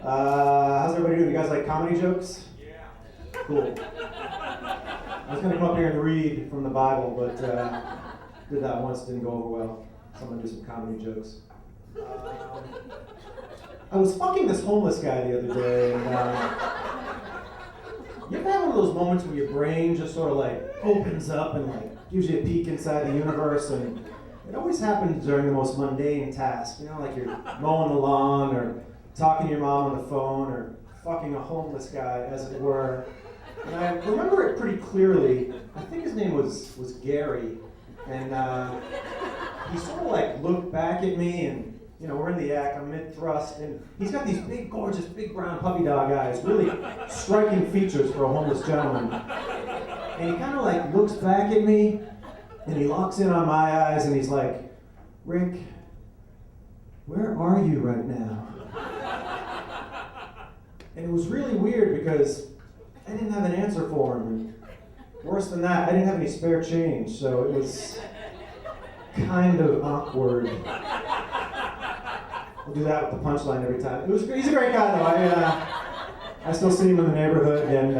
How's everybody doing? You guys like comedy jokes? Yeah. Cool. I was going to come up here and read from the Bible, but did that once, didn't go over well. So I'm going to do some comedy jokes. I was fucking this homeless guy the other day, and you ever have one of those moments where your brain just sort of like opens up and like gives you a peek inside the universe, and it always happens during the most mundane task, you know, like you're mowing the lawn or talking to your mom on the phone or fucking a homeless guy, as it were. And I remember it pretty clearly. I think his name was Gary, and he sort of like looked back at me, and you know, we're in the act, I'm mid-thrust, and he's got these big, gorgeous, big brown puppy dog eyes, really striking features for a homeless gentleman. And he kind of like looks back at me, and he locks in on my eyes, and he's like, "Rick, where are you right now?" And it was really weird because I didn't have an answer for him. And worse than that, I didn't have any spare change, so it was kind of awkward. We'll do that with the punchline every time. He's a great guy though. I still see him in the neighborhood, and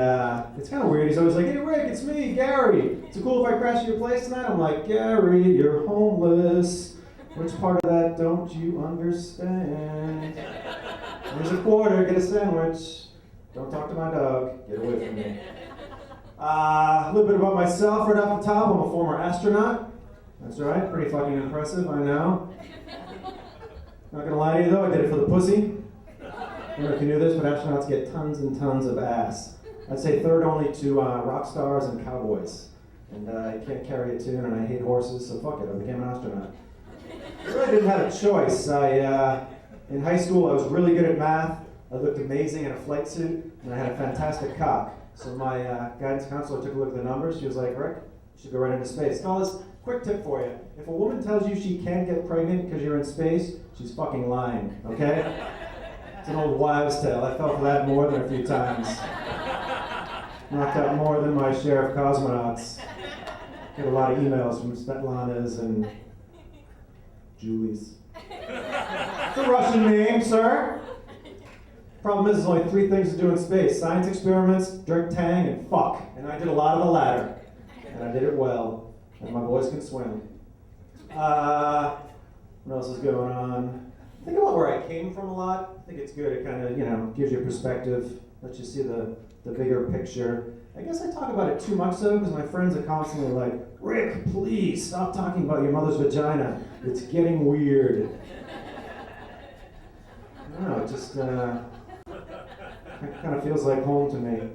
it's kind of weird. He's always like, "Hey Rick, it's me, Gary. Is it cool if I crash at your place tonight?" I'm like, "Gary, you're homeless. Which part of that don't you understand? Here's a quarter, get a sandwich. Don't talk to my dog, get away from me." A little bit about myself right off the top. I'm a former astronaut. That's right, pretty fucking impressive, I know. Not gonna lie to you though, I did it for the pussy. I don't know if you knew this, but astronauts get tons and tons of ass. I'd say third only to rock stars and cowboys. And I can't carry a tune, and I hate horses, so fuck it, I became an astronaut. I really didn't have a choice. In high school, I was really good at math. I looked amazing in a flight suit, and I had a fantastic cock. So my guidance counselor took a look at the numbers. She was like, "Rick, you should go right into space." Fellas, quick tip for you. If a woman tells you she can't get pregnant because you're in space, she's fucking lying, okay? It's an old wives' tale. I fell for that more than a few times. Knocked out more than my share of cosmonauts. Get a lot of emails from Svetlanas and Julies. It's a Russian name, sir. Problem is, there's only 3 things to do in space: science experiments, drink Tang, and fuck. And I did a lot of the latter. And I did it well. And my boys can swim. What else is going on? Think about where I came from a lot. I think it's good. It kind of, you know, gives you perspective, lets you see the bigger picture. I guess I talk about it too much though, because my friends are constantly like, "Rick, please stop talking about your mother's vagina. It's getting weird." I don't know, it just kind of feels like home to me.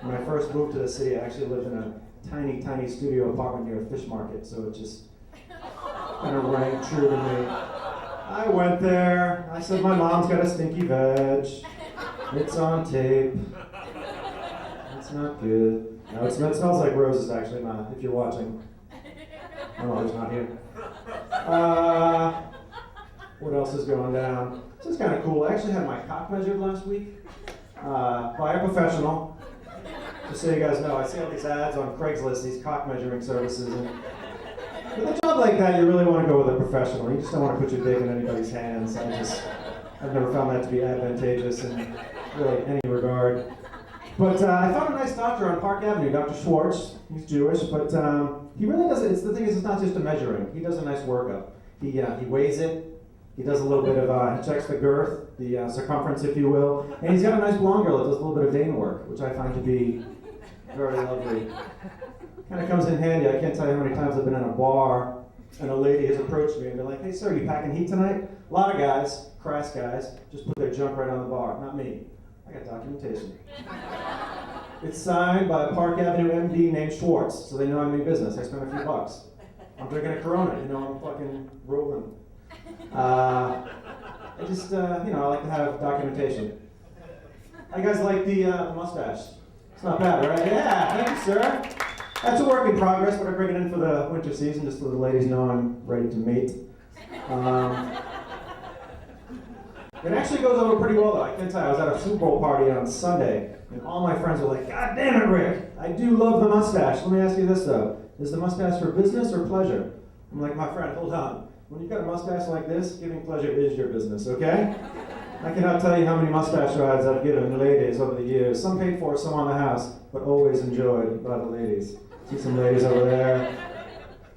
When I first moved to the city, I actually lived in a tiny, tiny studio apartment near a fish market, so it just kind of rang true to me. I went there, I said, "My mom's got a stinky veg. It's on tape. It's not good." No, it smells like roses, actually, Ma, if you're watching. Oh, it's not here. What else is going down? This is kind of cool. I actually had my cock measured last week by a professional. Just so you guys know, I see all these ads on Craigslist, these cock measuring services. And with a job like that, you really want to go with a professional. You just don't want to put your dick in anybody's hands. I've never found that to be advantageous in really any regard. But I found a nice doctor on Park Avenue, Dr. Schwartz. He's Jewish, but he really does it. The thing is, it's not just a measuring. He does a nice workup. He weighs it. He does a little bit of, he checks the girth, the circumference, if you will. And he's got a nice blonde girl that does a little bit of vein work, which I find to be very lovely. Kind of comes in handy. I can't tell you how many times I've been in a bar and a lady has approached me and been like, "Hey sir, you packing heat tonight?" A lot of guys, crass guys, just put their junk right on the bar. Not me. I got documentation. It's signed by a Park Avenue MD named Schwartz, so they know I mean business. I spent a few bucks. I'm drinking a Corona, you know, I'm fucking rolling. I just, I like to have documentation. How you guys like the mustache? It's not bad, right? Yeah, thank you, sir. That's a work in progress, but I bring it in for the winter season just so the ladies know I'm ready to mate. It actually goes over pretty well, though. I can tell you, I was at a Super Bowl party on Sunday, and all my friends were like, "God damn it, Rick, I do love the mustache." Let me ask you this, though. Is the mustache for business or pleasure? I'm like, "My friend, hold on. When you've got a mustache like this, giving pleasure is your business, okay?" I cannot tell you how many mustache rides I've given ladies over the years. Some paid for, some on the house, but always enjoyed by the ladies. See some ladies over there.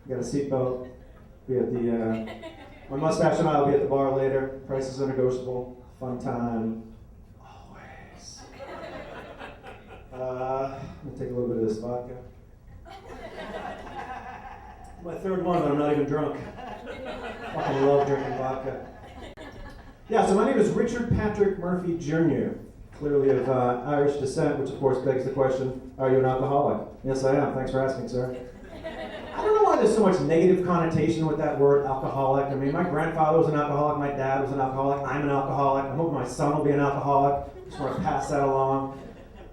Got a seatbelt. Be at the, my mustache and I will be at the bar later. Prices are negotiable. Fun time. Always. I'm gonna take a little bit of this vodka. My third one, but I'm not even drunk. Fucking love drinking vodka. Yeah, so my name is Richard Patrick Murphy Jr., clearly of Irish descent, which of course begs the question, are you an alcoholic? Yes, I am. Thanks for asking, sir. I don't know why there's so much negative connotation with that word, alcoholic. I mean, my grandfather was an alcoholic, my dad was an alcoholic, I'm an alcoholic, I'm hoping my son will be an alcoholic. Just want to pass that along.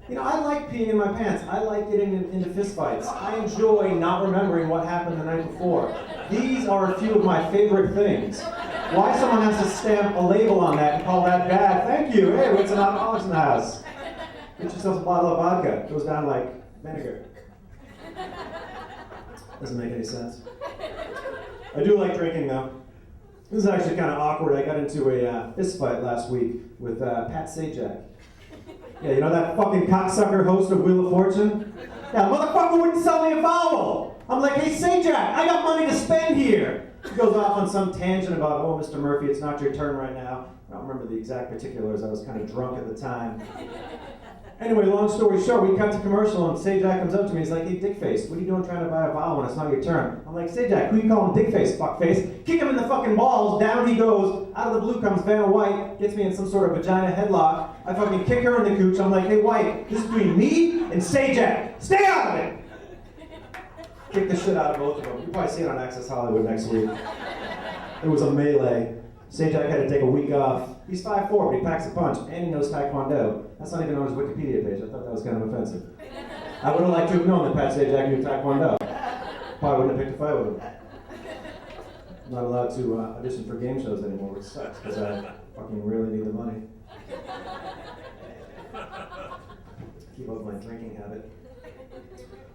You know, I like peeing in my pants. I like getting into fistfights. I enjoy not remembering what happened the night before. These are a few of my favorite things. Why someone has to stamp a label on that and call that bad? Thank you. Hey, we got some alcoholics in the house. Get yourself a bottle of vodka. It goes down like vinegar. Doesn't make any sense. I do like drinking though. This is actually kind of awkward. I got into a fist fight last week with Pat Sajak. Yeah, you know that fucking cocksucker host of Wheel of Fortune? Yeah, the motherfucker wouldn't sell me a vowel. I'm like, hey Sajak, I got money to spend here. He goes off on some tangent about, oh, Mr. Murphy, it's not your turn right now. I don't remember the exact particulars. I was kind of drunk at the time. Anyway, long story short, we cut to commercial and Sajak comes up to me. He's like, hey, Dickface, what are you doing trying to buy a vowel when it's not your turn? I'm like, Sajak, who you calling Dickface, fuckface? Kick him in the fucking balls. Down he goes. Out of the blue comes Vanna White. Gets me in some sort of vagina headlock. I fucking kick her in the cooch. I'm like, hey, White, this is between me and Sajak. Stay out of it! Kick the shit out of both of them. You'll probably see it on Access Hollywood next week. It was a melee. Sajak had to take a week off. He's 5'4", but he packs a punch, and he knows Taekwondo. That's not even on his Wikipedia page. I thought that was kind of offensive. I would have liked to have known that Pat Sajak knew Taekwondo. Probably wouldn't have picked a fight with him. I'm not allowed to audition for game shows anymore, which sucks, because I fucking really need the money. Keep up my drinking habit.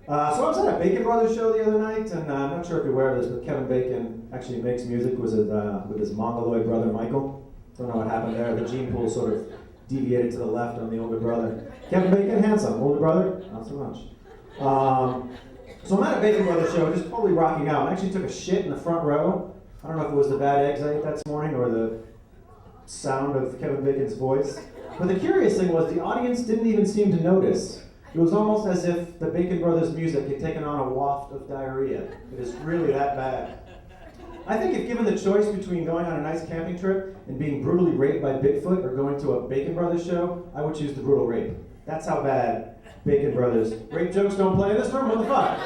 So I was at a Bacon Brothers show the other night, and I'm not sure if you're aware of this, but Kevin Bacon actually makes music with his Mongoloid brother Michael. Don't know what happened there. The gene pool sort of deviated to the left on the older brother. Kevin Bacon, handsome. Older brother, not so much. So I'm at a Bacon Brothers show, just totally rocking out. I actually took a shit in the front row. I don't know if it was the bad eggs I ate that morning or the sound of Kevin Bacon's voice. But the curious thing was the audience didn't even seem to notice. It was almost as if the Bacon Brothers music had taken on a waft of diarrhea. It is really that bad. I think if given the choice between going on a nice camping trip and being brutally raped by Bigfoot or going to a Bacon Brothers show, I would choose the brutal rape. That's how bad Bacon Brothers. Rape jokes don't play in this room, what the fuck?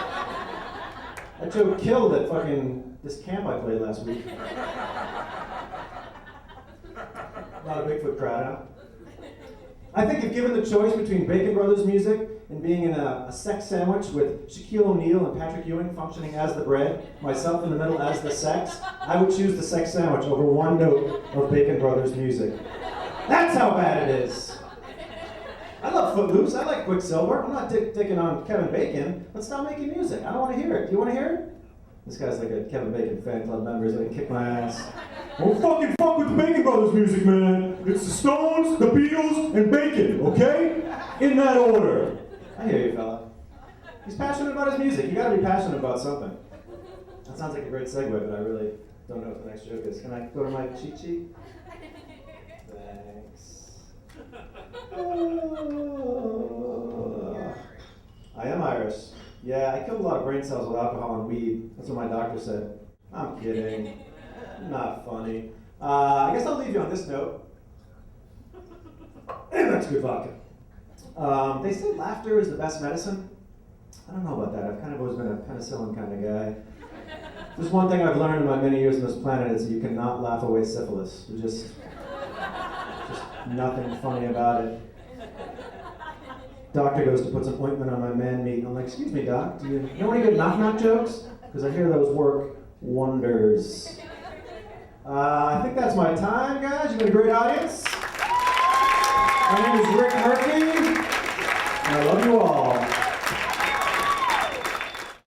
That joke killed at fucking this camp I played last week. Not a Bigfoot crowd, huh? I think if given the choice between Bacon Brothers music and being in a sex sandwich with Shaquille O'Neal and Patrick Ewing functioning as the bread, myself in the middle as the sex, I would choose the sex sandwich over one note of Bacon Brothers music. That's how bad it is. I love Footloose, I like Quicksilver. I'm not dicking on Kevin Bacon, but stop making music. I don't want to hear it. Do you want to hear it? This guy's like a Kevin Bacon fan club member. He's gonna kick my ass. Don't fucking fuck with the Bacon Brothers music, man. It's the Stones, the Beatles, and Bacon, okay? In that order. I hear you, fella. He's passionate about his music. You gotta be passionate about something. That sounds like a great segue, but I really don't know what the next joke is. Can I go to my cheat sheet? Thanks. I am Irish. Yeah, I killed a lot of brain cells with alcohol and weed. That's what my doctor said. I'm kidding. Not funny. I guess I'll leave you on this note. And that's good vodka. They say laughter is the best medicine. I don't know about that. I've kind of always been a penicillin kind of guy. There's one thing I've learned in my many years on this planet is that you cannot laugh away syphilis. There's just nothing funny about it. Doctor goes to put some ointment on my man meat. I'm like, excuse me, doc, do you know any good knock-knock jokes? Because I hear those work wonders. I think that's my time, guys. You've been a great audience. My name is Rick Murphy, and I love you all.